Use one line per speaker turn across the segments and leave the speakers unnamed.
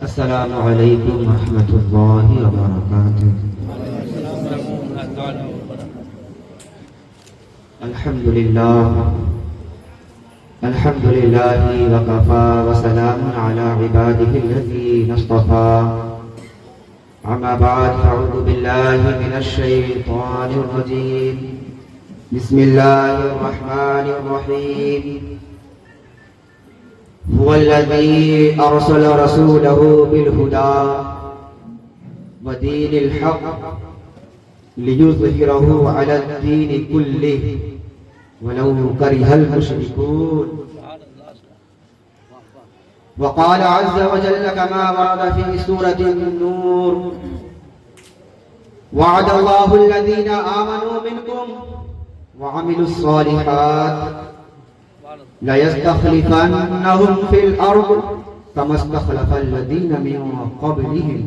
السلام علیکم ورحمۃ اللہ وبرکاتہ۔ الحمد للہ وکفى وسلام علی عباده الذین اصطفى۔ اما بعد فاعوذ باللہ من الشیطان الرجیم۔ بسم اللہ الرحمن الرحیم۔ هو الذي أرسل رسوله بالهدى ودين الحق ليظهره على الدين كله ولو كره المشركون۔ وقال عز وجل كما ورد في سورة النور: وعد الله الذين آمنوا منكم وعملوا الصالحات لَيَسْتَخْلِفَنَّهُمْ فِي الْأَرْضِ كَمَا اسْتَخْلَفَ الَّذِينَ مِنْ قَبْلِهِمْ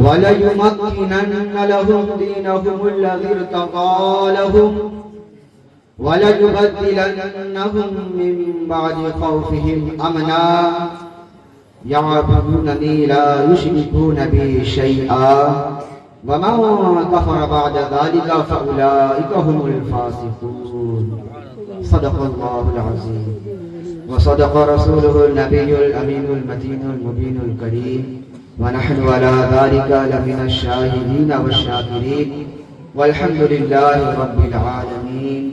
وَلَيُمَكِّنَنَّ لَهُمْ دِينَهُمُ الَّذِي ارْتَضَىٰ لَهُمْ وَلَيُبَدِّلَنَّهُمْ مِنْ بَعْدِ خَوْفِهِمْ أَمْنًا يَعْبُدُونَنِي لَا يُشْرِكُونَ بِي شَيْئًا وَمَنْ كَفَرَ بَعْدَ ذَلِكَ فَأُولَئِكَ هُمُ الْفَاسِقُونَ۔ صدق اللہ العظیم وصدق رسوله النبی الامین المتین المبین الکریم ونحن على ذلك لمن الشاہدین والشاکرین والحمد للہ رب العالمین۔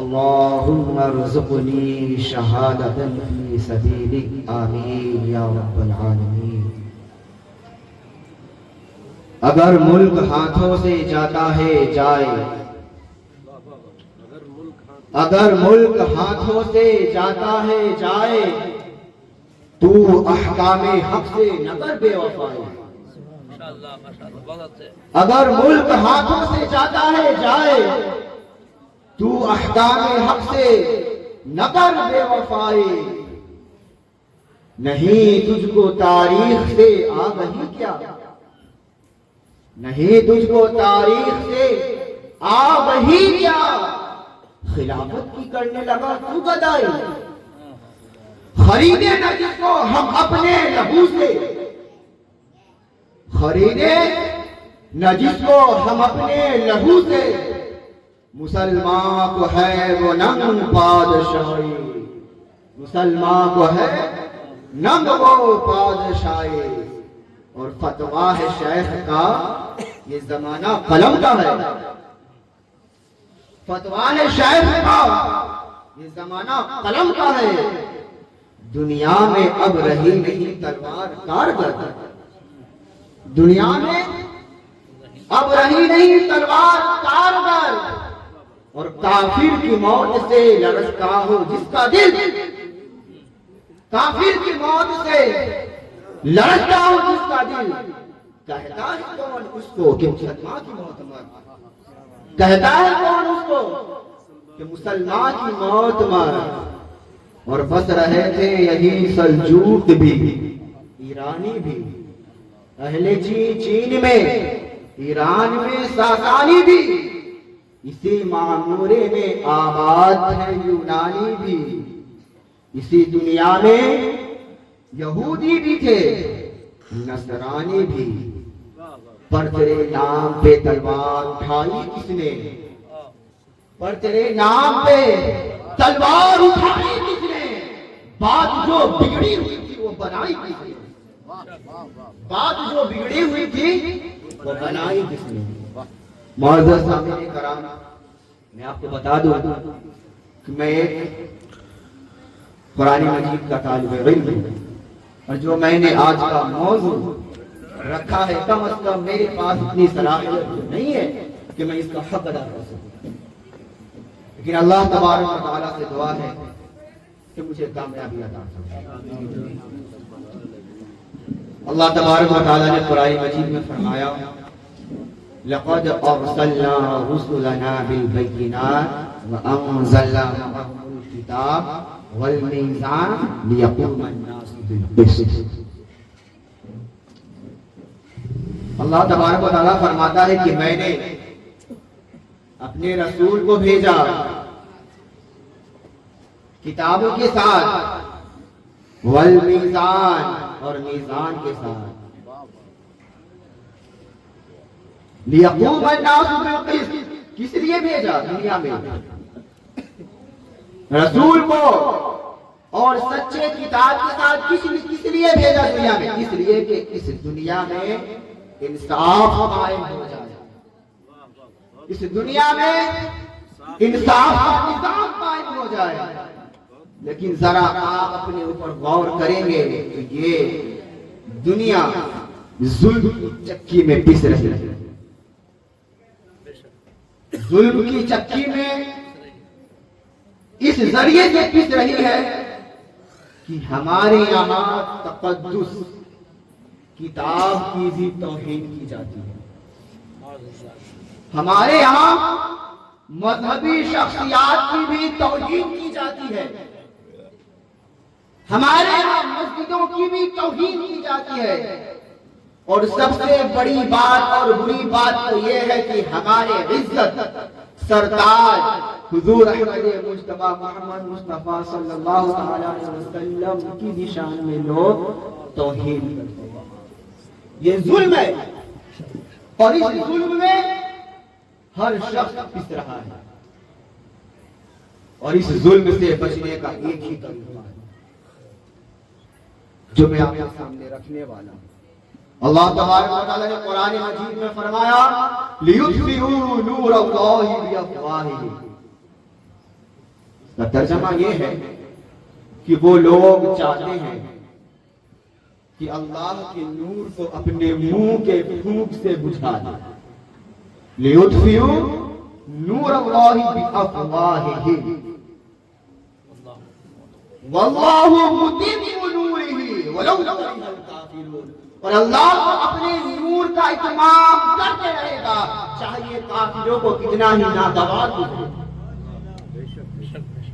اللہم ارزقنی شہادة فی سبیلک، آمین یا رب العالمین۔ اگر ملک ہاتھوں سے جاتا ہے جائے، اگر ملک ہاتھوں سے جاتا ہے جائے، تو احکام حق سے نہ کر بے وفائی۔ اگر ملک ہاتھوں سے جاتا ہے جائے، تو احکام حق سے نہ کر بے وفائی۔ نہیں تجھ کو تاریخ سے آگہی کیا، نہیں تجھ کو تاریخ سے آگہی کیا، خلافت کی کرنے لگا تو گدائی۔ خریدے نہ جس کو ہم اپنے لہو سے، خریدے نہ جس کو ہم اپنے لہو سے، مسلمان کو ہے وہ ننگ پادشاہی، مسلمان کو ہے ننگ وہ پادشاہی۔ اور فتویٰ ہے شیخ کا، یہ زمانہ قلم کا ہے۔ فتویٰ ہے شیخ کا، یہ زمانہ قلم کا ہے۔ دنیا میں اب رہی نہیں تلوار کارگر، دنیا میں اب رہی نہیں تلوار کارگر۔ اور کافر کی موت سے لرزتا ہو جس کا دل، کافر کی موت سے لرزتا ہو جس کا دل، کہتا ہے کون اس کو کہ مسلمان کی موت مر، کہتا ہے کون اس کو کہ مسلمان کی موت مر۔ اور بس رہے تھے یہی سلجوق بھی، ایرانی بھی، اہل چین میں، ایران میں ساسانی بھی، اسی معمورے میں آباد ہے یونانی بھی، اسی دنیا میں یہودی بھی تھے نصرانی بھی۔ پر تیرے نام پہ تلوار اٹھائی کس نے، پر تیرے نام پہ تلوار اٹھائی کس نے، بات جو بگڑی ہوئی تھی وہ بنائی کس نے، بات جو بگڑی ہوئی تھی وہ بنائی کس نے۔ معزز سامعین کرام، میں آپ کو بتا دوں کہ میں ایک قرآن مجید کا طالب علم ہوں، اور جو میں نے آج کا موضوع رکھا ہے، کم از کم میرے پاس اتنی صلاحیت نہیں ہے کہ میں اس کا حق ادا کر سکوں، لیکن اللہ تبارک و تعالیٰ سے دعا ہے کہ مجھے کامیابی عطا فرمائے۔ اللہ تبارک و تعالیٰ نے قرآن مجید میں فرمایا: لقد ارسلنا رسلنا بالبينات وانزلنا معهم الكتاب والميزان ليقوم الناس بالقسط۔ اللہ تبارک و تعالیٰ فرماتا ہے کہ میں نے اپنے رسول کو بھیجا کتابوں کے ساتھ، والمیزان، اور میزان کے ساتھ، لیقوم الناس بالقسط، کس لیے بھیجا دنیا میں رسول کو اور سچے کتاب کے ساتھ؟ کس لیے بھیجا دنیا میں؟ اس لیے کہ اس دنیا میں انصاف قائم ہو جائے، اس دنیا میں انصاف کا نظام قائم ہو جائے۔ لیکن ذرا آپ اپنے اوپر غور کریں گے تو یہ دنیا ظلم کی چکی میں پس رہی ہے، ظلم کی چکی میں اس ذریعے سے پس رہی ہے کہ ہمارے یہاں تقدس کتاب کی بھی توہین کی جاتی ہے، ہمارے یہاں مذہبی شخصیات کی بھی توہین کی جاتی ہے، ہمارے یہاں مسجدوں کی بھی توہین کی جاتی ہے، اور سب سے بڑی بات اور بری بات تو یہ ہے کہ ہمارے عزت سرتاج حضور احمد مجتبی محمد مصطفیٰ صلی اللہ علیہ وسلم کی نشان میں لوگ توہین کرتے ہیں۔ یہ ظلم ہے، اور اس ظلم میں ہر شخص پس رہا ہے، اور اس ظلم سے بچنے کا ایک ہی طریقہ ہے جو میں آپ کے سامنے رکھنے والا ہوں۔ اللہ تبارک و تعالی نے قرآن مجید میں فرمایا لِيُطْفِئُوا نُورَ اللَّهِ بِأَفْوَاهِهِمْ، اس کا ترجمہ یہ ہے کہ وہ لوگ چاہتے ہیں کہ اللہ کے نور کو اپنے منہ کے پھونک سے بجھا دیں۔ لِيُطْفِئُوا نُورَ اللَّهِ بِأَفْوَاهِهِمْ وَاللَّهُ مُتِمُّ نُورِهِ وَلَوْ كَرِهَ الْكَافِرُونَ، اور اللہ کو اپنے نور کا اتمام کرتے رہے گا چاہے کافروں کو کتنا ہی ناگوار گزرے،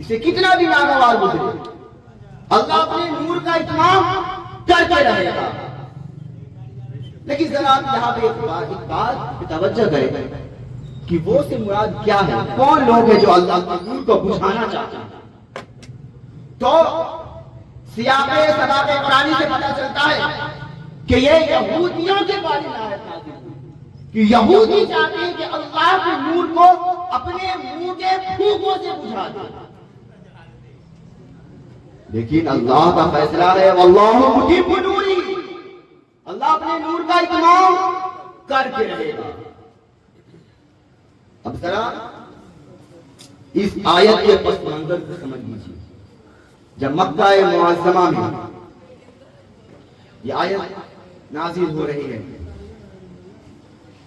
اسے کتنا بھی ناگوار گزرے، اللہ اپنے نور کا اتمام کرتے رہے گا۔ لیکن ذرا آپ یہاں پہ ایک بات پہ توجہ کریں کہ وہ سے مراد کیا ہے، کون لوگ ہیں جو اللہ کے نور کو بجھانا چاہتے ہیں؟ تو سیاق سباق قرآنی سے پتہ چلتا ہے کہ یہ یہودیوں کے بارے میں آیت نازل ہوئی کہ یہودی چاہتے ہیں کہ اللہ کے نور کو اپنے منہ کے پھونکوں سے بجھا دیں، لیکن اللہ کا فیصلہ ہے واللہ متم نوری، اللہ اپنے نور کا اتمام کر کے رہے گا۔ اب ذرا اس آیت کے پس منظر کو سمجھ لیجیے۔ جب مکہ معظمہ میں یہ آیت نازل ہو رہی ہے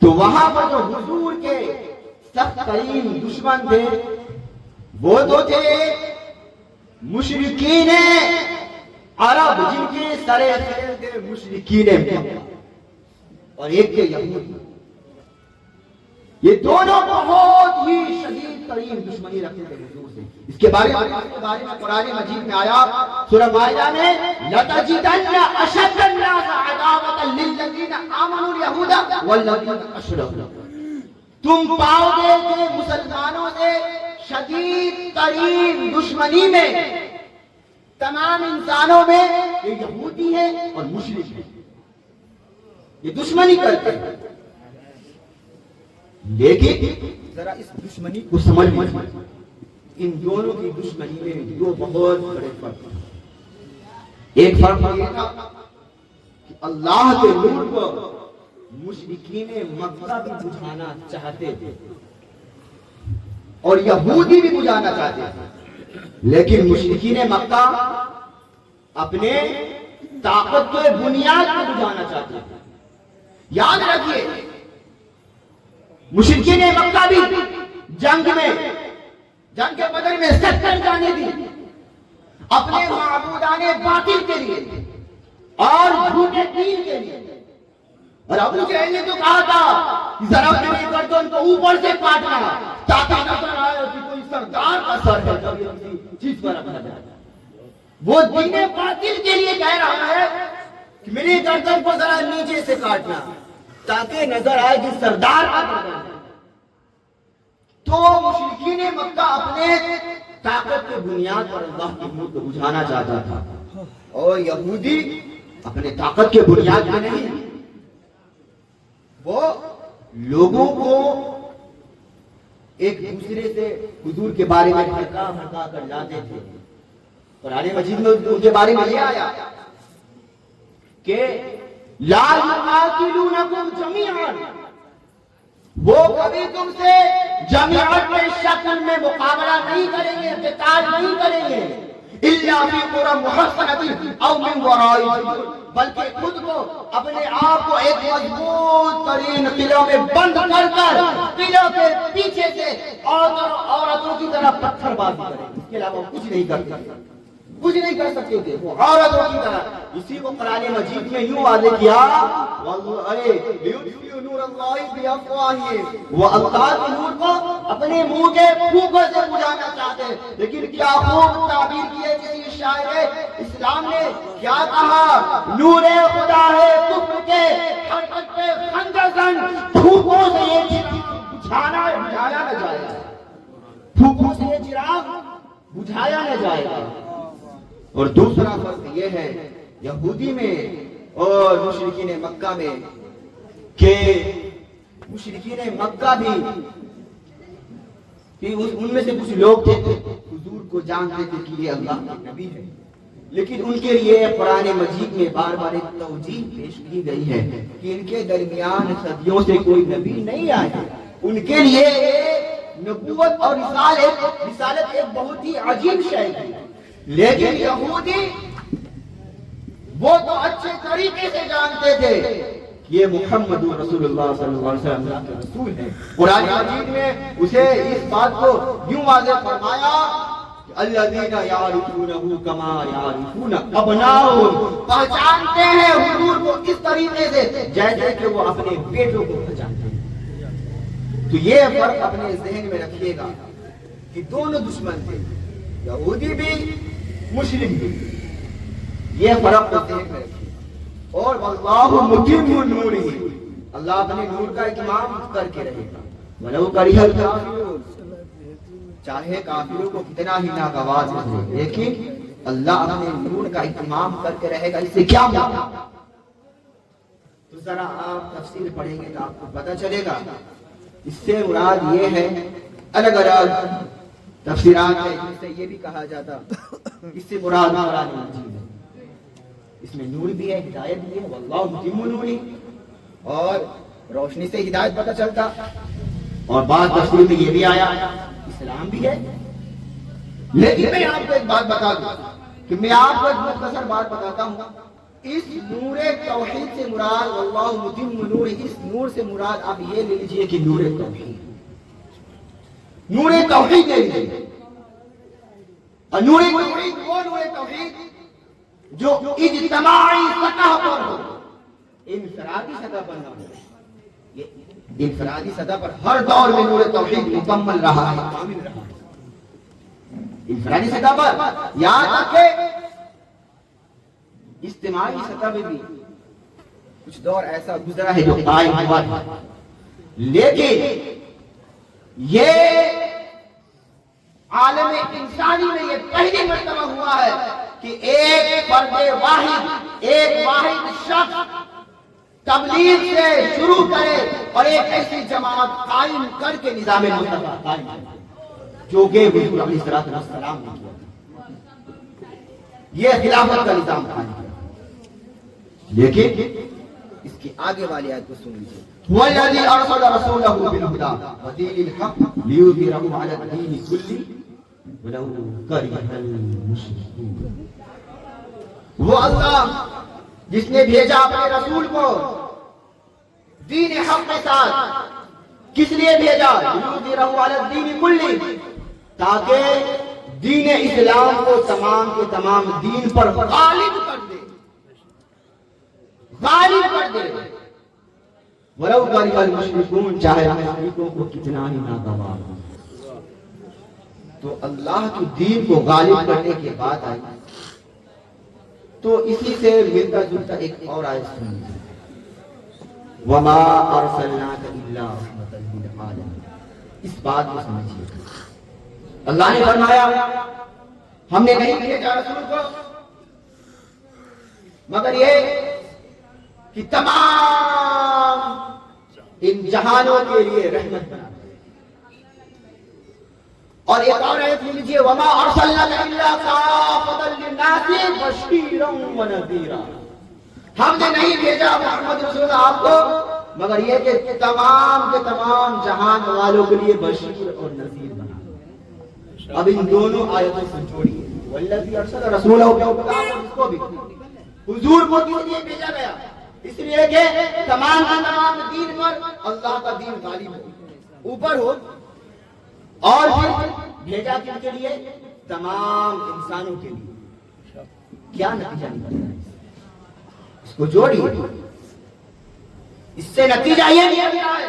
تو وہاں پر جو حضور کے سخت ترین دشمن تھے وہ تو تھے مشرکین عرب، جن کے سرے خیل تھے مشرکین مکہ، اور ایک تھے یہود۔ یہ دونوں بہت ہی شدید ترین دشمنی رکھتے تھے حضور سے۔ اس کے بارے میں قرآن مجید میں آیا سورہ مائدہ میں لَتَجِدَنَّ أَشَدَّ النَّاسِ عَدَاوَةً لِلَّذِينَ آمَنُوا الْيَهُودَ وَالَّذِينَ أَشْرَكُوا، تم پاؤ گے کہ مسلمانوں سے شدید ترین دشمنی میں تمام انسانوں میں یہ یہودی ہے اور مشرک ہے، یہ دشمنی کرتے ہیں۔ لیکن ذرا اس دشمنی کو سمجھ لیجیے، ان دونوں کی دشمنی میں دو بہت بڑے فرق ہیں۔ ایک فرق یہ تھا کہ اللہ کے نور کو مشرکین مکہ بھی بجھانا چاہتے تھے اور یہودی بھی بجھانا چاہتے تھے، لیکن مشرکین مکہ اپنے طاقت کے بنیاد پر بجھانا چاہتے تھے۔ یاد رکھیے مشرکین مکہ بھی جنگ کے بدر میں 70 جانیں دی اپنے معبودان باطل کے لیے اور جھوٹے دین کے لیے، اور ابو جہل نے تو کہا تھا کہ ذرا میرے گردن کو اوپر سے کاٹنا تاکہ نظر آئے کہ کوئی سردار کا سر ہے جب یہ کسی چیز پر رکھا جائے۔ وہ دین باطل کے لیے کہہ رہا ہے کہ میری گردن کو ذرا نیچے سے کاٹنا تاکہ نظر آئے کہ سردار کا گردن ہے۔ تو مشرکین مکہ اپنے طاقت کے بنیاد پر اللہ کے نور کو بجھانا چاہتا تھا، اور یہودی اپنے طاقت کے بنیاد میں نہیں، وہ لوگوں کو ایک دوسرے سے حضور کے بارے میں بھڑکا کر لاتے تھے۔ قرآن مجید میں ان کے بارے میں یہ آیا کہ لا یقاتلونکم جمیعا، وہ کبھی تم سے جماعت کے شکل میں مقابلہ نہیں کریں گے، قتال نہیں کریں گے، الا فی قرى محصنۃ او من وراء جدر، بلکہ خود کو اپنے آپ کو ایک مضبوط ترین قلعوں میں بند کر کر قلعوں کے پیچھے سے عورتوں کی طرح پتھر بازی کریں، اس کے علاوہ کچھ نہیں کرتے، کچھ نہیں کر سکتے تھے وہ عورتوں کی طرح۔ اسی کو قرآن مجید میں یوں واضح کیا وہ اللہ کے نور کو اپنے منہ کے پھوکوں سے بجھانا چاہتے ہیں، لیکن کیا خوب تعبیر کی ہے کسی شاعر اسلام نے، کیا کہا، نور خدا ہے کفر کے حرکت پہ خندزن، پھوکوں سے یہ چراغ بجھایا نہ جائے گا، پھوکوں سے یہ چراغ بجھایا نہ جائے گا۔ اور دوسرا فرق یہ ہے یہودی میں اور مشرکین مکہ میں کہ مشرکین مکہ بھی ان میں سے کچھ لوگ تھے حضور کو جانتے تھے کہ یہ اللہ کا نبی ہے، لیکن ان کے لیے قرآن مجید میں بار بار ایک توجیہ پیش کی گئی ہے کہ ان کے درمیان صدیوں سے کوئی نبی نہیں آیا، ان کے لیے نبوت اور رسالت ایک بہت ہی عجیب شے ہے، لیکن یہودی وہ تو اچھے طریقے سے جانتے تھے کہ یہ محمد رسول اللہ صلی اللہ علیہ وسلم اللہ کے رسول ہیں۔ قرآن مجید میں اسے اس بات کو یوں واضح فرمایا کہ الذین یعرفونہ کما یعرفون ابناءہم، پہچانتے ہیں حضور کو اس طریقے سے جیسے کہ وہ اپنے بیٹوں کو پہچانتے ہیں۔ تو یہ فرق اپنے ذہن میں رکھیے گا کہ دونوں دشمن تھے، یہودی بھی مشرک بھی، یہ فرق کو ذہن میں رکھیے۔ اور واللہ متم نورہ، اللہ اپنے نور کا اتمام کر کے رہے گا، ولو کرہ الکافرون، چاہے کافروں کو کتنا ہی ناگوار ہو، لیکن اللہ اپنے نور کا اتمام کر کے رہے گا۔ اس سے کیا مراد؟ تو ذرا آپ تفسیر پڑھیں گے تو آپ کو پتہ چلے گا۔ اس سے مراد یہ ہے، الگ الگ تفسیرات ہے جس سے یہ بھی کہا جاتا اس سے مراد قرآن مجید ہے، اس میں نور بھی ہے، ہدایت بھی ہے، واللہ متم نورہ، اور روشنی سے ہدایت پتہ چلتا، اور بعض تفسیر میں یہ بھی آیا اسلام بھی ہے۔ لیکن میں آپ کو ایک بات بتا دوں کہ میں آپ کو ایک مختصر بات بتاتا ہوں، اس نور توحید سے مراد واللہ متم نورہ، اس نور سے مراد آپ یہ لے لیجئے کہ نور توحید، نور توحید لے لیجئے۔ اور نور توحید وہ نور توحید جو اجتماعی سطح پر ہو، انفرادی سطح پر نہ ہو۔ یہ انفرادی سطح پر ہر دور میں نور توحید مکمل رہا ہے، کامل رہا ہے۔ انفرادی سطح پر یہاں تک کہ اجتماعی سطح پہ بھی کچھ دور ایسا گزرا ہے جو قائم ہوا ہے، لیکن یہ عالم انسانی میں یہ پہلی مرتبہ ہوا ہے کہ ایک فرد واحد، ایک واحد شخص تبلیغ سے شروع کرے اور ایک ایسی جماعت قائم کر کے نظام مصطفیٰ قائم کرے جو کہ حضور علیہ السلام نے کیا، یہ خلافت کا نظام قائم کیا۔ لیکن اس کی آگے والی آیت کو سن لیجیے، وَالَّذِي أَرْسَلَ رَسُولَهُ بِالْهُدَىٰ وَدِينِ الْحَقِّ لِيُظْهِرَهُ عَلَى الدِّينِ كُلِّهِ وَلَوْ كَرِهَ الْمُشْرِكُونَ۔ وہ اللہ جس نے بھیجا اپنے رسول کو دین حق کے ساتھ، کس لیے بھیجا؟ لِيُظْهِرَهُ عَلَى الدِّينِ كُلِّهِ، تاکہ دین اسلام کو تمام کے تمام دین پر غالب کر دے، غالب کر دے۔ وَلَوْ كَرِهَ الْمُشْرِكُونَ، چاہے مشرکوں کو کتنا ہی ناگوار ہو۔ تو اللہ کی دین کو غالب کرنے کے بعد آئی، تو اسی سے ملتا جلتا ایک اور آیت سنیے، وَمَا أَرْسَلْنَاكَ إِلَّا رَحْمَةً لِلْعَالَمِينَ۔ اس بات کو سمجھیے، اللہ نے فرمایا ہم نے نہیں بھیجا رسول کو مگر یہ کہ تمام ان جہانوں کے لیے رحمت بنا دے۔ اور ایک اور آیت لے لیجیے، وما ارسلناک الا کافۃ للناس بشیرا ونذیرا، ہم نے نہیں بھیجا محمد رسول اللہ آپ کو مگر یہ کہ تمام کے تمام جہان والوں کے لیے بشیر اور نذیر بنا دے۔ اب ان دونوں آیتوں سے جوڑیے، والذی ارسل رسولہ اس کو بھی حضور کو کس لیے بھیجا گیا؟ اس لیے کہ تمام دین پر اللہ کا دین غالب ہو، اوپر ہو، اور پھر بھیجا کن کے لیے؟ تمام انسانوں کے لیے۔ کیا نتیجہ نکلتا ہے؟ اس کو جوڑیے، اس سے نتیجہ یہ نکلتا ہے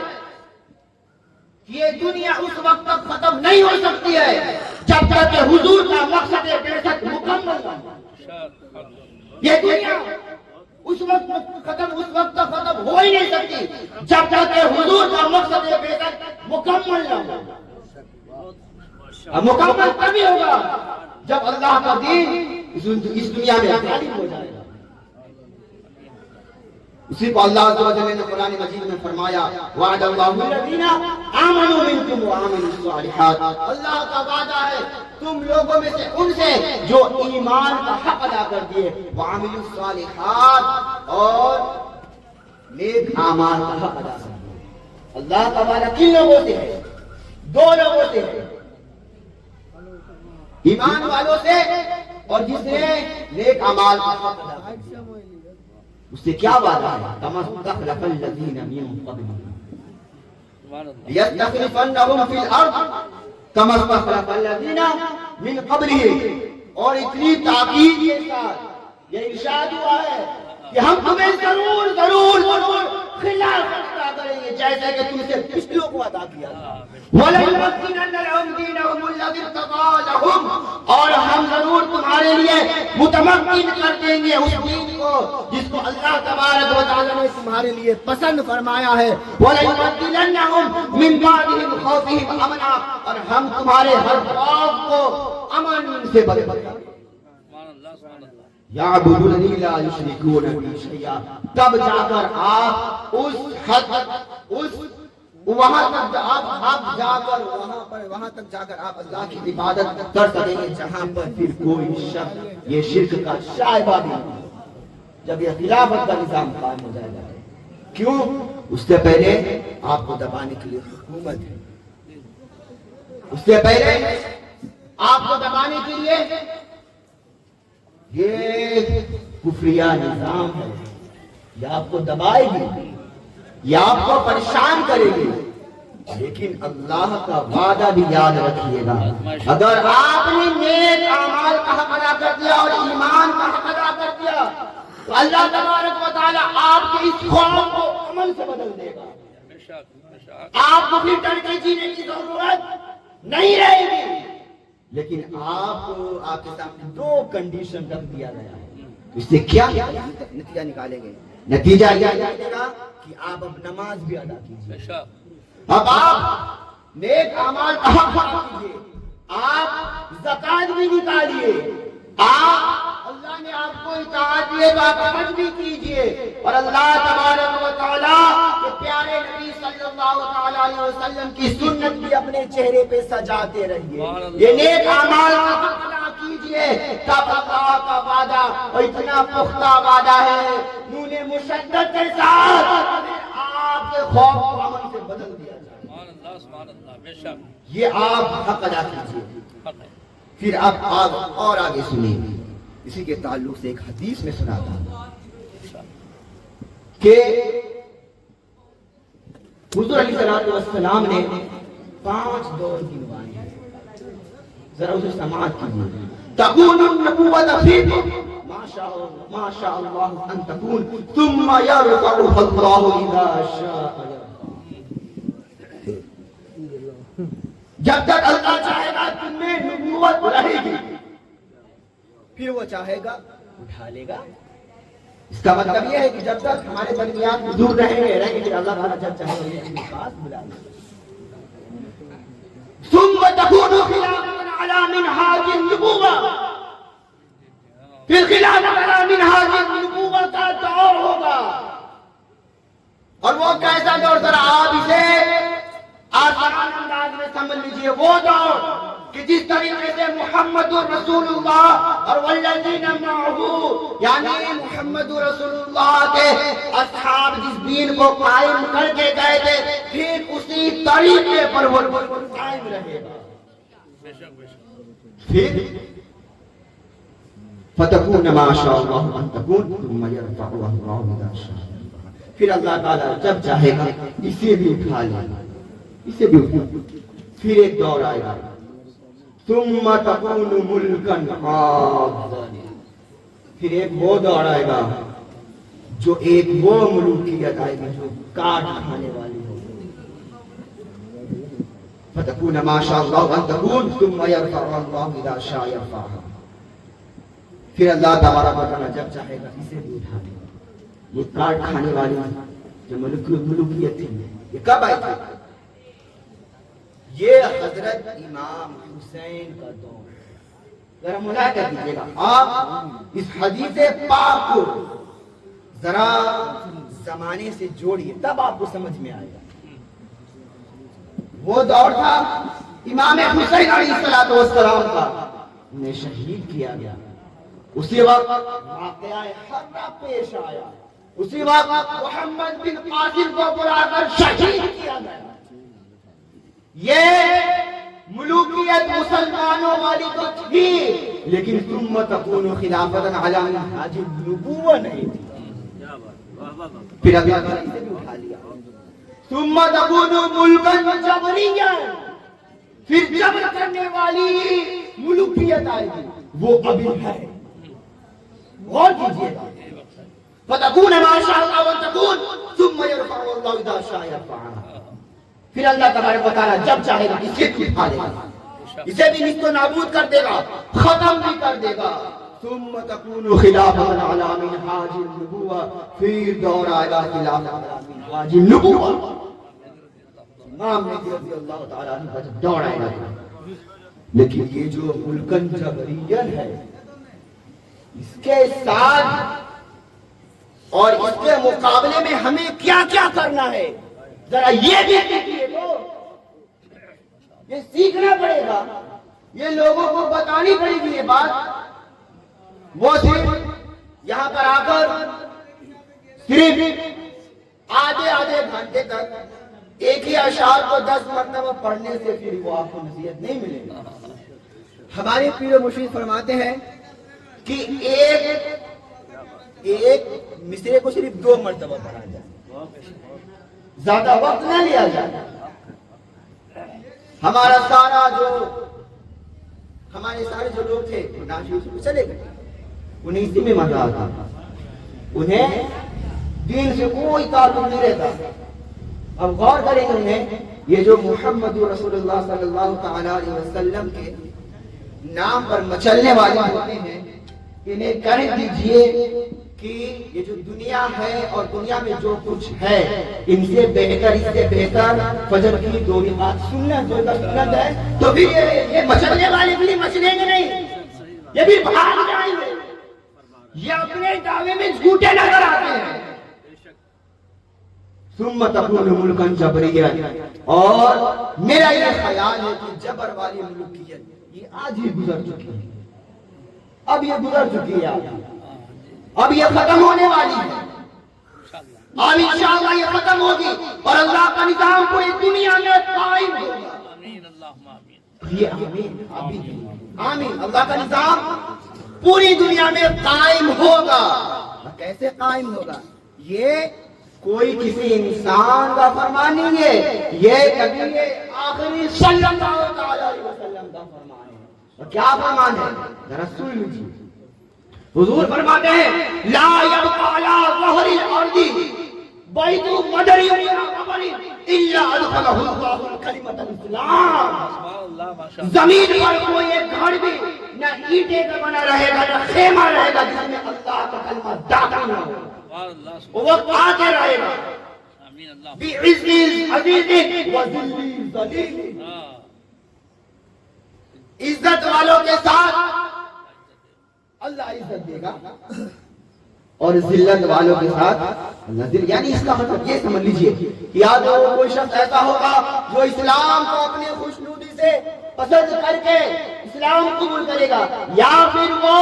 کہ یہ دنیا اس وقت تک ختم نہیں ہو سکتی ہے جب تک کہ حضور کا مقصد بعثت مکمل نہ ہو۔ یہ دنیا اس وقت تک ختم ہو ہی نہیں سکتی جب تک کہ حضور کا مقصد بعثت مکمل نہ ہو۔ مکمل تبھی ہوگا جب اللہ کا دین اس دنیا میں غالب ہو جائے گا۔ اسی کو اللہ عز و جل نے قرآن مجید میں فرمایا، وعد اللہ الذین آمنوا منکم وعملوا الصالحات، اللہ کا وعدہ ہے تم لوگوں میں سے ان سے جو ایمان کا حق ادا کر دیے، وعملوا الصالحات، اور نیک اعمال کا حق ادا کر دیے۔ اللہ کا وعدہ کن لوگوں سے ہے؟ دو لوگوں سے ہے، ایمان والوں سے اور جس نے نیک اعمال کا حق ادا کر دیا۔ اس سے کیا وعدہ ہے؟ کما استخلف الذین من قبلہم لیستخلفنہم فی الارض کما استخلف الذین من قبلہم، اور اتنی تاکید کے ساتھ یہ ارشاد ہوا ہے کہ ہم تمہیں ضرور ضرور ضرور خلافت عطا کریں گے جیسے کہ تم سے پچھلوں کو عطا کیا تھا۔ وَلَيُمَكِّنَنَّ لَهُمْ دِينَهُمُ الَّذِي ارْتَضَىٰ لَهُمْ، اور ہم ضرور تمہارے لیے متمکن کر دیں گے اس دین کو جس کو اللہ تبارک و تعالیٰ نے تمہارے لیے پسند فرمایا ہے۔ وَلَيُبَدِّلَنَّهُمْ مِن بَعْدِهِمْ خَوْفِهِمْ أَمْنًا، اور ہم تمہارے ہر خوف کو امن سے بدل دیں گے۔ یعبدوننی لا یشرکون بی شیئا، تب جا کر آپ اس حد وہاں تک جا کر آپ اللہ کی عبادت کر سکیں گے جہاں پر پھر کوئی شک یہ شرک کا شائبہ بھی نہیں، جب یہ خلافت کا نظام قائم ہو جائے گا۔ کیوں؟ اس سے پہلے آپ کو دبانے کے لیے حکومت ہے، اس سے پہلے آپ کو دبانے کے لیے یہ کفریہ نظام ہے، یہ آپ کو دبائے گی، یہ آپ کو پریشان کرے گی۔ لیکن اللہ کا وعدہ بھی یاد رکھیے گا، اگر آپ نے نیک اعمال کا حق ادا کر دیا اور ایمان کا حق ادا کر دیا تو اللہ تبارک و تعالیٰ آپ کے اس خوف کو عمل سے بدل دے گا۔ آپ کو پھر ڈر کے جینے کی ضرورت نہیں رہے گی۔ لیکن آپ کے سامنے دو کنڈیشن رکھ دیا گیا ہے، اس سے کیا نتیجہ نکالیں گے؟ نتیجہ یہ نکلے گا کہ آپ اب نماز بھی ادا کیجیے، اب آپ نیک اعمال کا حق ادا کیجیے، آپ زکات بھی نکالیے، آپ اللہ نے آپ کو اطاعت دیے تو آپ حج بھی کیجیے، اور اللہ تبارک و تعالیٰ کے پیارے نبی صلی اللہ علیہ وسلم کی سنت بھی اپنے چہرے پہ سجاتے رہیے۔ یہ نیک اعمال کا حق ادا کیجیے، تب اللہ کا وعدہ اور اتنا پختہ وعدہ ہے نون مشدد کے ساتھ آپ کے خوف کو امن سے بدل دیا جائے۔ یہ آپ حق ادا کیجیے۔ پھر آپ اور آگے سنیں، اسی کے تعلق سے ایک حدیث میں سنا تھا کہ حضور علیہ السلام نے 5 دور گنوائے ہیں، ذرا اسے سماعت کیجیے۔ تکون النبوۃ فیکم ما شاء اللہ ان تکون ثم یرفعها اللہ اذا شاء۔ جب تک اللہ چاہے گا تم میں نبوت رہے گی، پھر وہ چاہے گا اٹھا لے گا۔ اس کا مطلب یہ ہے کہ جب تک ہمارے درمیان حضور رہیں گے پھر اللہ تعالیٰ جب چاہے گا اپنے پاس بلا لے گا۔ ثم تكون خلافة على منهاج النبوة، پھر خلافت على منهاج النبوة لیجئے وہ دوڑ کہ جس طریقے سے محمد رسول اللہ اور والذین معہ یعنی محمد رسول اللہ کے اصحاب جس دین کو قائم کر کے گئے تھے پھر اسی طریقے پر وہ قائم رہے گا. پھر فتکون ما شاء اللہ ان تکون ثم یرفع اللہ اذا شاء. پھر اللہ تعالیٰ جب چاہے گا اسے بھی اٹھا لے گا, اسے بھی اٹھا. پھر ایک دور آئے گا ثم تکون ملکن عاضا. پھر ایک وہ دور آئے گا جو ایک وہ ملوکیت آئے گی جو کاٹ کھانے والی ہوگی. فتکون ما شاء اللہ ان تکون ثم یرفع اللہ اذا شاء یرفع. پھر اللہ تبارک و تعالیٰ جب چاہے گا اسے بھی اٹھا لے گا. یہ کاٹ کھانے والی جو ملوکیت تھی یہ کب آئی تھی؟ یہ حضرت امام حسین کا دور. ذرا ملاحظہ کیجیے گا, آپ اس حدیث پاک کو ذرا زمانے سے جوڑیے تب آپ کو سمجھ میں آئے گا. وہ دور تھا امام حسین علیہ السلام کا, انہیں شہید کیا گیا. اسی وقت واقعہ حرہ پیش آیا, اسی وقت محمد بن قاسم کو بلا کر شہید کیا گیا. یہ ملوکیت مسلمانوں والی تو تھی لیکن ثم تکون خلافتا علی منہاج النبوہ نہیں تھی. پھر ابھی اسے بھی اٹھا لیا. ثم تکون ملکا جبریا, پھر جبر کرنے والی ملوکیت آئے گی, وہ ابھی ہے. غور کیجیے گا. فتکون ما شاء اللہ وتکون ثم یرفع اللہ اذا شاء یرفع. پھر اللہ تبارک و تعالیٰ جب چاہے گا اسے بھی اٹھا لے گا, اسے بھی نیست و نابود کر دے گا, ختم بھی کر دے گا. ثم تکون خلافتا علی منہاج النبوہ, پھر دور آئے گا خلافت علی منہاج النبوہ. امام مہدی رضی اللہ تعالیٰ عنہ کا جب دور آئے گا. لیکن یہ جو ملکن جبرین ہے اس کے ساتھ اور اس کے مقابلے میں ہمیں کیا کیا کرنا ہے ذرا یہ بھی دیکھیے. تو یہ سیکھنا پڑے گا, یہ لوگوں کو بتانی پڑے گی یہ بات. وہ صرف یہاں پر آ کر صرف آدھے گھنٹے تک ایک ہی اشعار کو 10 مرتبہ پڑھنے سے پھر وہ آپ کو نصیحت نہیں ملے گا. ہمارے پیر و مرشد فرماتے ہیں کہ ایک مصرے کو صرف 2 مرتبہ پڑھا جائے, زیادہ وقت نہ لیا جائے. ہمارے سارے جو لوگ تھے وہ ناشیوں سے چلے گئے, انہیں اسی میں مزہ آتا, انہیں دین سے کوئی تعلق نہیں رہتا. اب غور کریں گے انہیں یہ جو محمد رسول اللہ صلی اللہ تعالی علیہ وسلم کے نام پر مچلنے والے ہوتے ہیں, انہیں کہہ دیجئے کہ یہ جو دنیا ہے اور دنیا میں جو کچھ ہے ان سے بہتر, اس سے بہتر فجر کی 2 رکعات سنت ہے. تو پھر یہ مچلنے والے بھی مچلیں گے نہیں, یہ بھی بھاگ جائیں گے, یہ اپنے دعوے میں جھوٹے نظر آتے ہیں. ثم تکون ملکا جبریا, اور میرا یہ خیال ہے کہ جبر والی ملوکیت یہ آج ہی گزر چکی ہے. اب یہ گزر چکی ہے, اب یہ ختم ہونے والی ہے. اب انشاءاللہ یہ ختم ہوگی اور اللہ کا نظام پوری دنیا میں قائم ہوگا. آمین. اللہ کا نظام پوری دنیا میں قائم ہوگا. کیسے قائم ہوگا؟ یہ کوئی کسی انسان کا فرمان نہیں ہے, یہ کبھی آخری صلی اللہ علیہ وسلم کا فرمان ہے. اور کیا فرمان ہے ذرا سن لیجیے. حضور فرماتے ہیں لا یبقى علی ظہر الارض بیت مدری ولا قبر الا ادخلہ اللہ کلمۃ الاسلام. زمین پر کوئی ایک گھر بھی نہ اینٹیں کا بنا رہے گا نہ خیمہ رہے گا جس میں اللہ کا کلمہ داخل نہ ہو. وہ وقت آتے رہے گا بعز عزیز و ذل ذلیل. عزت والوں کے ساتھ اللہ عزت دے گا اور ذلت والوں کے ساتھ یعنی اس کا مطلب یہ سمجھ لیجئے کہ یا تو کوئی شخص ایسا ہوگا جو اسلام کو اپنے خوشنودی سے پسند کر کے اسلام قبول کرے گا، یا پھر وہ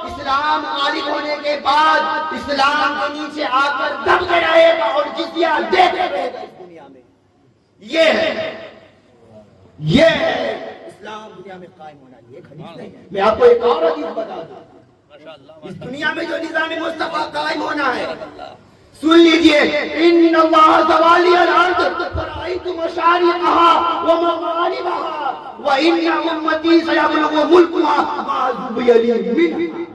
اسلام غالب ہونے کے بعد اسلام کے نیچے آ کر دبتے رہے گا اور جزیہ دیتے رہے گا اس دنیا میں۔ یہ ہے اسلام دنیا میں قائم ہونا، یہ حدیث نہیں ہے۔ میں آپ کو ایک اور حدیث بتا دوں، اس دنیا میں جو نظام مصطفیٰ قائم ہونا ہے، سن لیجئے، ان اللہ زوالی الارض فرائیت مشارقها ومغاربها وان امتی سیبلغ ملکها ما ذبی لی منها۔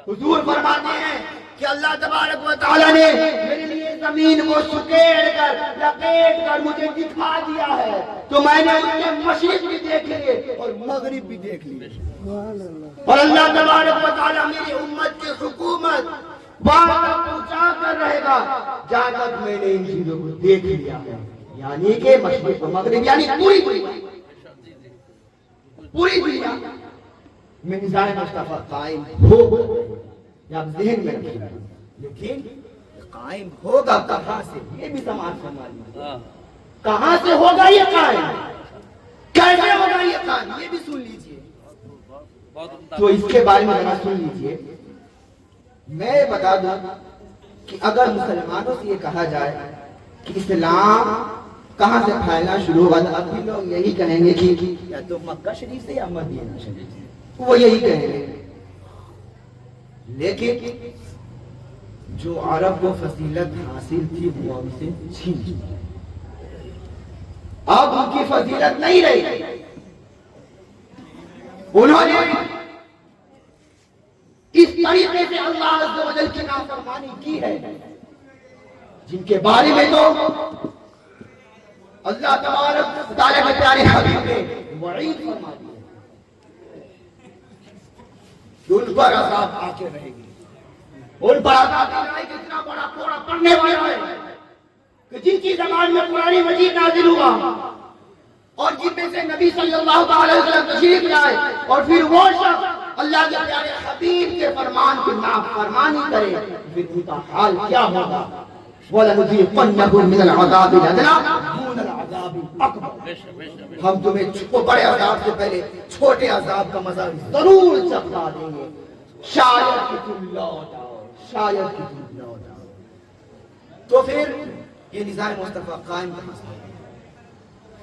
حضور فرماتے ہیں کہ اللہ تبارک و تعالی نے میرے لیے زمین کو سکیڑ کر لپیٹ کر مجھے دکھا دیا ہے، تو میں نے اس کے مشرق بھی دیکھ لیے اور مغرب بھی دیکھ لیے، اور اللہ تبارک و تعالی میری امت کی حکومت وہاں تک پہنچا کر رہے گا جہاں تک میں نے ان چیزوں کو دیکھ لیا ہے، یعنی کہ مشرق و مغرب، یعنی پوری دنیا میں نظام مصطفیٰ قائم ہو، یہ آپ ذہن میں رکھیے، لیکن قائم ہوگا کہاں سے، یہ بھی سماج سنبھالنا، کہاں سے ہوگا یہ قائم، کیسے ہوگا یہ قائم، یہ بھی سن لیجئے۔ تو اس کے بارے میں ذرا سن لیجئے۔ میں بتا دوں کہ اگر مسلمانوں سے یہ کہا جائے کہ اسلام کہاں سے پھیلنا شروع ہوا، تو اب بھی لوگ یہی کہیں گے کہ یا تو مکہ شریف سے یا مدینہ شریف سے، وہ یہی کہیں گے، لیکن جو عرب کو فضیلت حاصل تھی وہ ان سے چھین لی، اب ان کی فضیلت نہیں رہی، انہوں نے اس طریقے سے اللہ عز و جل کی نافرمانی کی ہے جن کے بارے میں تو اللہ تبارک تعالیٰ کے پیارے حبیب نے وعید فرما دی کہ ان پر عذاب آ کے رہے گی، ان پر عذاب آئے کہ اتنا بڑا کوڑا پڑنے والا ہے کہ جن کی زبان میں قرآن مجید نازل ہوا اور جن میں سے نبی صلی اللہ علیہ وسلم تشریف لائے، اور پھر وہ شخص اللہ کے پیارے حبیب کے فرمان کی نافرمانی کرے، پھر ان کا حال کیا ہوگا؟ وَلَنُذِيقَنَّهُم مِّنَ الْعَذَابِ الْأَدْنَىٰ دُونَ الْعَذَابِ الْأَكْبَرِ، ہم تمہیں بڑے عذاب سے پہلے چھوٹے عذاب کا مزہ ضرور چکھا دیں گے، شاید کہ تم لوٹ آؤ، شاید کہ تم لوٹ آؤ۔ تو پھر یہ نظام مصطفیٰ قائم کہاں سے؟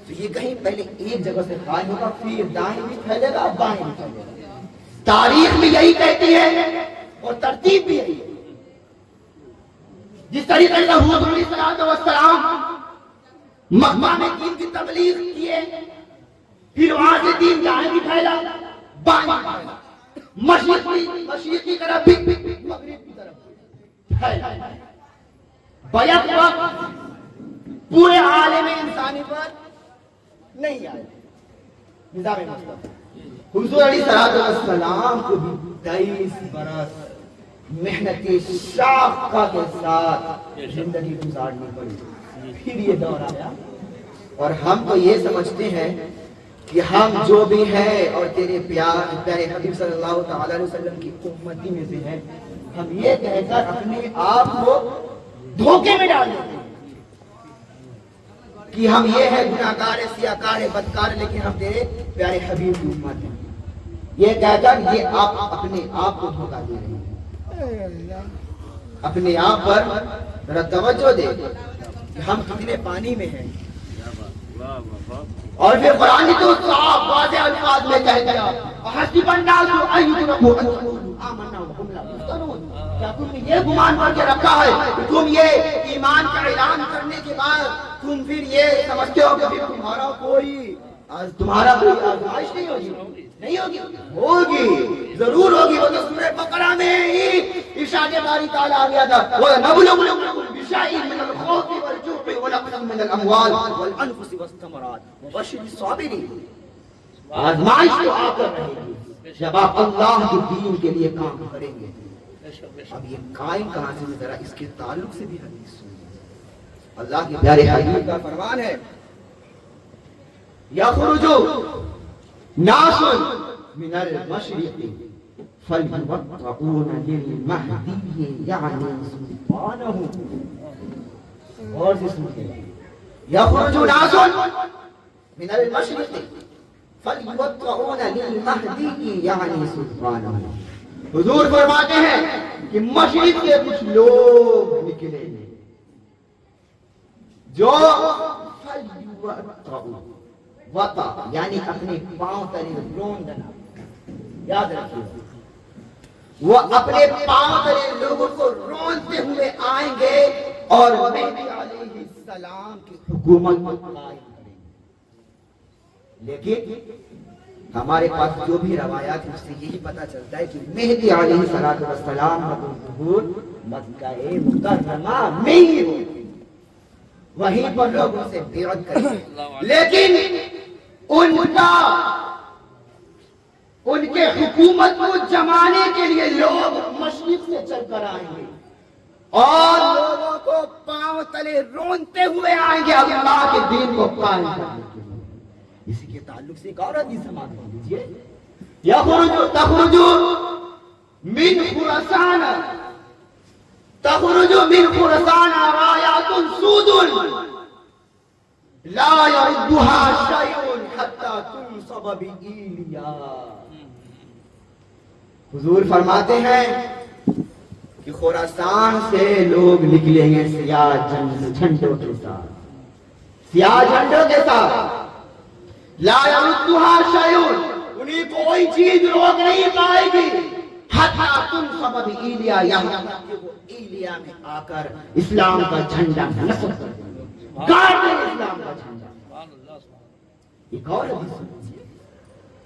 تو یہ کہیں پہلے ایک جگہ سے قائم ہوگا، پھر دائیں بھی پھیلے گا، بائیں بھی پھیلے گا، تاریخ بھی یہی کہتی ہے اور ترتیب بھی یہی ہے۔ جس طریقے سے حضور علیہ السلام مکہ میں دین کی تبلیغ کیے، پھر وہاں سے دین دائیں بھی پھیلا، بائیں بھی پھیلا، مشرق کی طرف بھی مغرب کی طرف بھی پھیلا، بیک وقت پورے عالم انسانی پر نہیں آیا نظام مصطفیٰ۔ حضور علیہ السلام کو بھی 23 برس محنتی شاقہ کے ساتھ زندگی گزارنی پڑی، پھر یہ دور آیا، اور ہم تو یہ سمجھتے ہیں کہ ہم جو بھی ہیں اور تیرے پیارے حبیب صلی اللہ تعالی علیہ وسلم کی امتی میں سے ہیں، ہم یہ کہہ کر اپنے آپ کو دھوکے میں ڈال دیتے ہیں کہ ہم یہ ہے گناہگار، سیاکار، بدکار، لیکن ہم تیرے پیارے حبیب کی امت ہیں، یہ کہہ کر یہ آپ اپنے آپ کو دھوکہ دے رہے ہیں۔ اپنے آپ پر ذرا توجہ دے کہ ہم کتنے پانی میں ہیں، اور پھر قرآن کی تو صاف واضح الفاظ میں کہہ دیا حسب الناس ان یترکوا ان یقولوا آمنا وهم لا یفتنون، کیا تم نے یہ گمان کر کے رکھا ہے کہ تم یہ ایمان کا اعلان کرنے کے بعد تم پھر یہ سمجھتے ہو کہ پھر تمہارا کوئی آزمائش نہیں ہوگی؟ نہیں ہوگی، ہوگی، ضرور ہوگی۔ وہ تو سورہ بقرہ میں ہی ارشاد باری تعالیٰ آ گیا تھا، وَنَبْلُوكُم بِشَيْءٍ مِّنَ الْخَوْفِ وَالْجُوعِ وَنَقْصٍ مِّنَ الْأَمْوَالِ وَالْأَنفُسِ وَالثَّمَرَاتِ وَبَشِّرِ الصَّابِرِينَ۔ آزمائش تو آ کر رہے گی جب آپ اللہ کے دین کے لیے کام کریں گے۔ اب یہ قائم کہاں سے؟ ذرا اس کے تعلق سے بھی حدیث سنیے۔ اللہ کے پیارے حبیب کا فرمان ہے، یخرج ناس من المشرق فلیوطؤون للمہدی یعنی سبحانہ اور سے سنتے ہیں یخرج ناس من المشرق فلیوطئون للمہدی یعنی سبحانہ. حضور فرماتے ہیں کہ مشرق سے کچھ لوگ نکلیں گے جو وطا یعنی اپنے پاؤں تلے رون دنا. یاد رکھیے وہ اپنے پاؤں تلے لوگوں کو رونتے ہوئے آئیں گے اور مہدی علیہ السلام کی حکومت قائم کریں گے. لیکن ہمارے پاس جو بھی روایات ہیں اس سے یہی پتا چلتا ہے کہ مہدی علیہ السلام کا ظہور مکہ مکرمہ میں ہی ہو, وہیں پر لوگ ان سے بیعت کریں گے. لیکن ان کے حکومت کو جمانے کے لیے لوگ مشرق سے چل کر آئیں گے اور لوگوں کو پاؤں تلے رونتے ہوئے آئیں گے اللہ کے دین کو قائم کرنے کے لیے. اسی کے تعلق سے ایک اور حدیث سماعت کر لیجیے. تخرج من خراسان رايات سود لا يردها شيء حتى تنصب بإيليا. حضور فرماتے ہیں کہ خراسان سے لوگ نکلیں گے سیاہ جھنڈوں کے ساتھ, سیاہ جھنڈوں کے ساتھ. لا يردها شيء, انہیں کوئی چیز روک نہیں پائے گی حتی تنصب بإیلیا, یہاں تک کہ وہ ایلیا میں آ کر اسلام کا جھنڈا نصب کر دیں گے, گاڑ دیں گے اسلام کا جھنڈا. ایک اور حدیث سنیے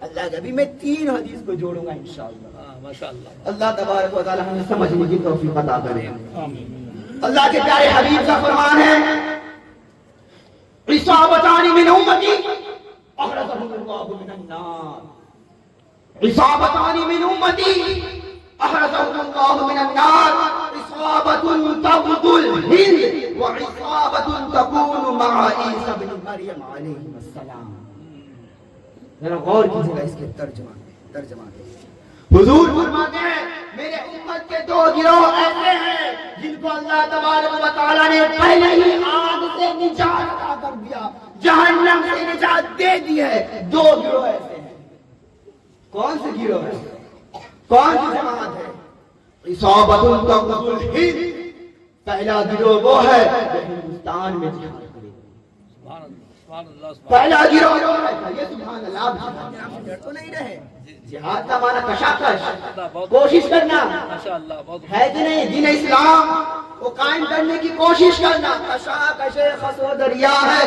اللہ کے, ابھی میں 3 حدیث کو جوڑوں گا انشاءاللہ. ماشاءاللہ اللہ تبارک و تعالی ہمیں سمجھنے کی توفیق عطا کرے. اللہ کے پیارے حبیب کا فرمان ہے عصابتان من امتی اخرجهم الله من النار. عصابتان من امتی اخرجهم الله من النار. عصابة تغزو الهند وعصابة تكون مع عيسى ابن مريم عليه السلام. ذرا غور کیجیے اس کے ترجمہ. حضور فرماتے ہیں میرے امت کے 2 گروہ ایسے ہیں جن کو اللہ تبارک و تعالی نے پہلے ہی آگ سے نجات عطا کر دیا, جہنم سے نجات دے دی ہے. 2 گروہ ایسے ہیں. کون سے گروہ ہے, کون سی جماعت ہے؟ عصابۃ تغزو الہند, پہلا گروہ وہ ہے جو ہندوستان میں جہاد کرے. پہلا گروہ وہ ہے, یہ سبحان اللہ ڈر تو نہیں رہے. جہاد کا معنی کشاکش کوشش کرنا ہے کہ نہیں, دین اسلام کو قائم کرنے کی کوشش کرنا. کشاکش خسو دریا ہے,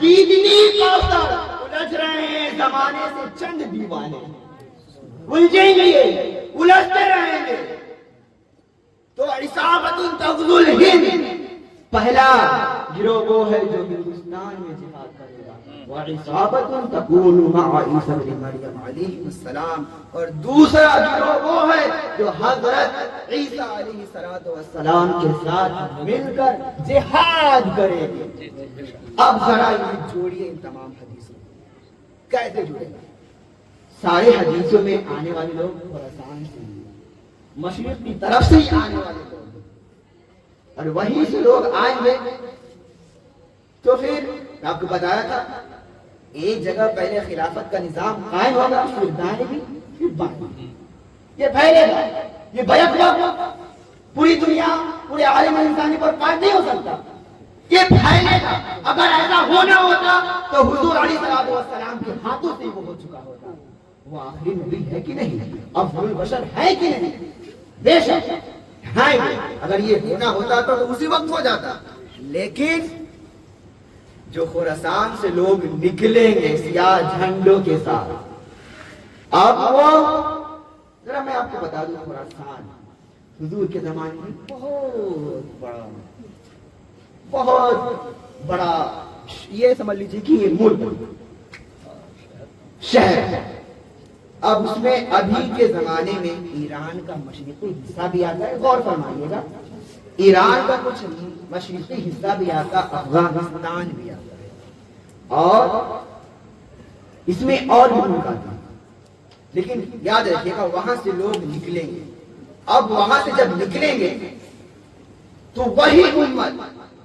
دیدنی کوثر الجھ رہے ہیں زمانے سے چند دیوانے, الجھیں گے الجھتے رہیں گے. تو عصابۃ تغزو الہند, پہلا گروہ وہ ہے جو ہندوستان میں جہاد کرے گا. وعصابۃ تکون مع عیسی ابن مریم علیہ السلام, اور دوسرا گروہ وہ ہے جو حضرت عیسیٰ علیہ السلام کے ساتھ مل کر جہاد کرے گے. اب ذرا یہ جوڑیے ان تمام حدیثوں, کیسے جوڑے گا؟ سارے حدیثوں میں آنے والے لوگ خراسان سے, مشرق کی طرف سے ہی آنے والے لوگ, اور وہیں سے لوگ آئیں گے. تو پھر آپ کو بتایا تھا ایک جگہ پہلے خلافت کا نظام قائم ہوگا, پھر دائیں بھی پھر بائیں, یہ پھیلے گا, یہ بیک وقت پوری دنیا پورے عالم انسانی پر قائم نہیں ہو سکتا, یہ پھیلے گا. اگر ایسا ہونا ہوتا تو حضور علیہ السلام کے ہاتھوں سے وہ ہو چکا ہوتا. وہ آخری نبی ہے کہ نہیں, افضل البشر ہے کہ نہیں, بے شک ہے. اگر یہ ہونا ہوتا تو اسی وقت ہو جاتا. لیکن جو خراسان سے لوگ نکلیں گے سیاہ جھنڈوں کے ساتھ, اب وہ ذرا میں آپ کو بتا دوں, خراسان حضور کے زمانے میں بہت بڑا یہ سمجھ لیجیے کہ یہ ملک شہر ہے. اب اس میں ابھی کے زمانے میں ایران کا مشرقی حصہ بھی آتا ہے, غور فرمائیے گا, ایران کا کچھ مشرقی حصہ بھی آتا, افغانستان بھی آتا ہے, اور اس میں اور بھی ملک آتا ہے. لیکن یاد رکھیے گا وہاں سے لوگ نکلیں گے. اب وہاں سے جب نکلیں گے تو وہی امت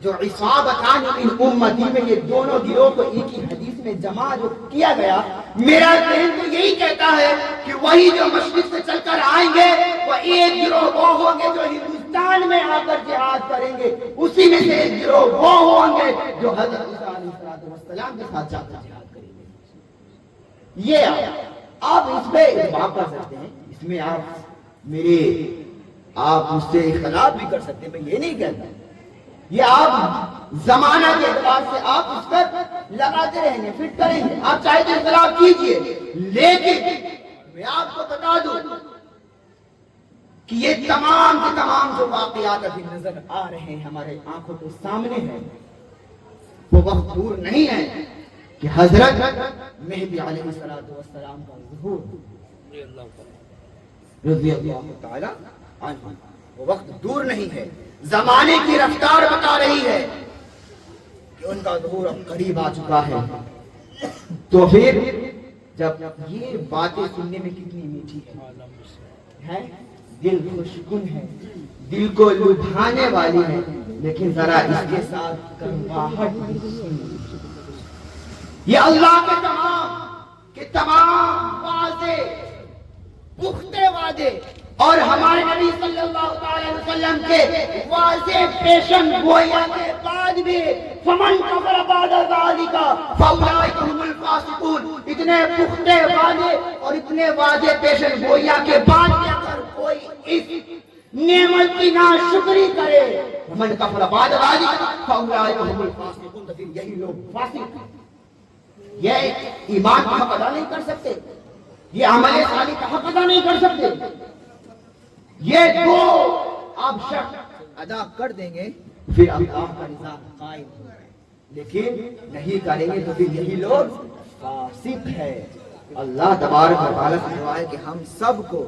جو عصابتان من امتی میں یہ دونوں گروہ کو ایک ہی حدیث میں جمع جو کیا گیا، میرا ذہن تو یہی کہتا ہے کہ وہی جو مشرق سے چل کر آئیں گے وہ ایک گروہ وہ ہوں گے جو ہندوستان میں آ کر جہاد کریں گے، اسی میں سے ایک گروہ وہ ہوں گے جو حضرت عیسیٰ علیہ السلام کے ساتھ جا کر جہاد کریں گے۔ یہ آپ اس پہ اتفاق کر سکتے ہیں، اس میں آپ مجھ سے اختلاف بھی کر سکتے ہیں، میں یہ نہیں کہتا، یہ آپ زمانہ کے اعتبار سے آپ اس پر لگاتے رہیں گے، فٹ کریں گے، آپ چاہے تو اختلاف کیجئے، لیکن میں آپ کو بتا دوں کہ یہ تمام کے تمام جو واقعات ابھی نظر آ رہے ہیں ہمارے آنکھوں کے سامنے ہیں، وہ وقت دور نہیں ہے کہ حضرت مہدی علیہ السلام کا ظہور رضی اللہ تعالی عنہ، وہ وقت دور نہیں ہے، زمانے کی رفتار بتا رہی ہے کہ ان کا ظہور اب قریب آ چکا ہے۔ تو پھر جب یہ باتیں سننے میں کتنی میٹھی ہے، دل خوشگن ہے، دل کو لبھانے والی ہے، لیکن ذرا اس کے ساتھ کڑواہٹ بھی سنیے۔ یہ اللہ کے تمام واضح پختہ وعدے اور ہمارے نبی صلی اللہ علیہ وسلم کے واضح پیشن گوئیاں کے بعد بھی فمن کفر بعد ذالک فاولئک هم الفاسقون، اتنے پختہ وعدے اور اتنے واضح پیشن گوئیاں کے بعد بھی اگر کوئی اس نعمت کی ناشکری کرے، فمن کفر بعد ذالک فاولئک هم الفاسقون، تو پھر یہی لوگ فاسق، یہ ایمان کا حق ادا نہیں کر سکتے، یہ عمل صالح کا حق ادا نہیں کر سکتے، یہ دو آپ شرط ادا کر دیں گے پھر اللہ کا نظام قائم ہوگا، لیکن نہیں کریں گے تو پھر یہی لوگ فاسق ہے۔ اللہ تبارک و تعالیٰ سے دعا ہے کہ ہم سب کو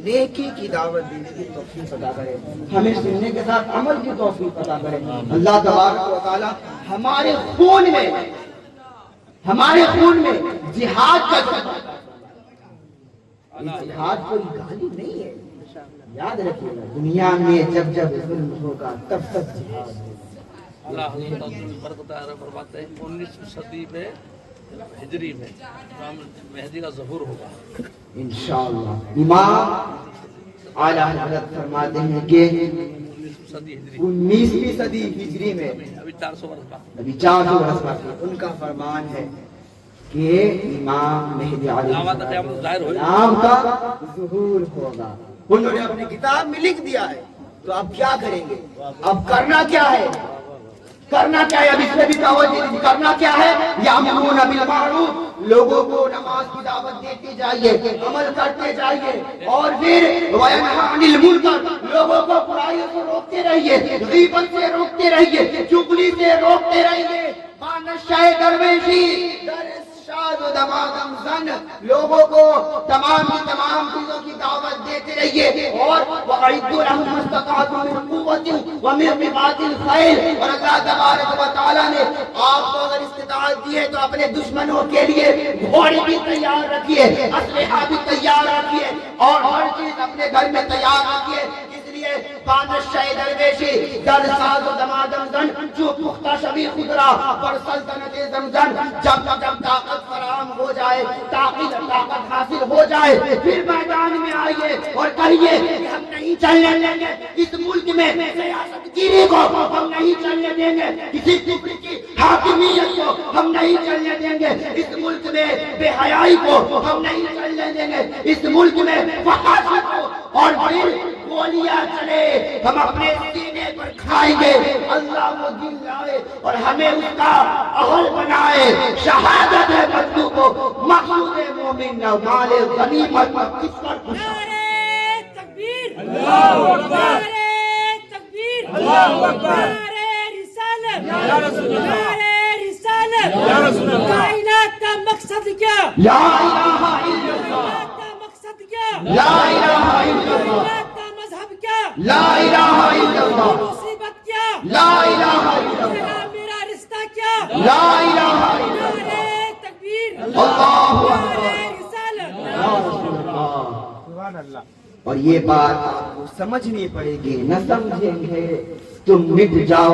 نیکی کی دعوت دینے کی توفیق عطا کرے، ہمیں سننے کے ساتھ عمل کی توفیق عطا کرے۔ اللہ تبارک و تعالیٰ ہمارے خون میں جہاد کا جذبہ، یہ جہاد کوئی گالی نہیں ہے، یاد رکھیے گا، دنیا میں جب جب ظلم ہوگا تب تک جہاد ہوگا۔
اللہ حضرت فرماتے ہیں 19 صدی میں ہجری میں امام مہدی کا ظہور ہوگا
انشاءاللہ۔ امام اعلیٰ حضرت فرماتے ہیں کہ 19ویں صدی ہجری میں،
ابھی 400 برس باقی،
ابھی 400 برس باقی، ان کا فرمان ہے کہ امام مہدی علیہ السلام کا ظہور ہوگا۔ انہوں نے اپنی کتاب میں لکھ دیا ہے، تو اب کیا کریں گے؟ اب کرنا کیا ہے؟ اب اس میں بھی توجہ کرنا کیا ہے؟ یامرون بالمعروف، لوگوں کو نماز کی دعوت دیتے جائیے، عمل کرتے جائیے، اور پھر وینہی عن المنکر، لوگوں کو برائیوں سے روکتے رہیے، غیبت سے روکتے رہیے، چغلی سے روکتے رہیے، بانشہ درویشی شاد و دمادم زن، لوگوں کو تمام چیزوں کی دعوت دیتے رہیے، اور وَأَعِدُّوا لَهُم مَّا اسْتَطَعْتُم مِّن قُوَّةٍ وَمِن رِّبَاطِ الْخَيْلِ، اور اللہ تبارک و تعالیٰ نے آپ کو اگر استطاعت دی ہے تو اپنے دشمنوں کے لیے گھوڑے بھی تیار رکھیے، اسلحہ بھی تیار رکھیے، اور ہر چیز اپنے گھر میں تیار رکھیے، اس لیے بانشہ درویشی در ساز و دمادم زن، جو پختہ شبی خضرا پر سلطنت زمزم، جب طاقت فراہم ہو جائے، طاقت حاصل ہو جائے، پھر میدان میں آئیے اور کہیے کہ ہم نہیں چلنے دیں گے اس ملک میں سیاست گیری کو، ہم نہیں چلنے دیں گے کسی کفر کی حاکمیت کو، ہم نہیں چلنے دیں گے اس ملک میں بے حیائی کو، ہم نہیں چلنے دیں گے اس ملک میں فحاشی کو، اور پھر گولیاں چلے ہم اپنے سینے پر کھائیں گے۔ اللہ وہ دن لائے اور ہمیں اس کا اہل بنائے۔ شہادت ہے مطلوب کو، مقصود مومن نہ مال غنیمت پر کس پر خوش۔
نعرہ تکبیر، اللہ اکبر، نعرہ تکبیر، اللہ اکبر، نعرہ رسالت، یا رسول اللہ، نعرہ رسالت، یا رسول اللہ۔ کائنات کا مقصد کیا؟
لا الہ الا اللہ۔
کائنات کا مقصد کیا؟
لا الہ الا اللہ۔
کائنات کا مذہب کیا؟
لا الہ الا اللہ۔
مصیبت کیا؟
لا الہ الا اللہ۔
میرا رشتہ کیا؟
لا الہ الا اللہ۔
نعرہ تکبیر،
اللہ اکبر۔
نعرہ رسالت،
یا رسول اللہ۔
سبحان اللہ۔
اور یہ بات آپ کو سمجھنی پڑے گی، نہ سمجھیں گے تم مٹ جاؤ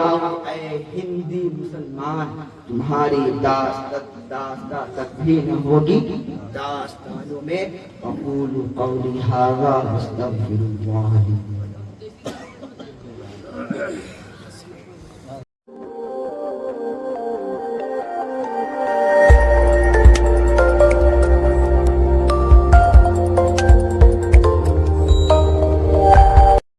اے ہندی مسلمان، تمہاری داستہ تک بھی نہ ہوگی داستانوں میں۔ اقول قولی ھذا واستغفر اللہ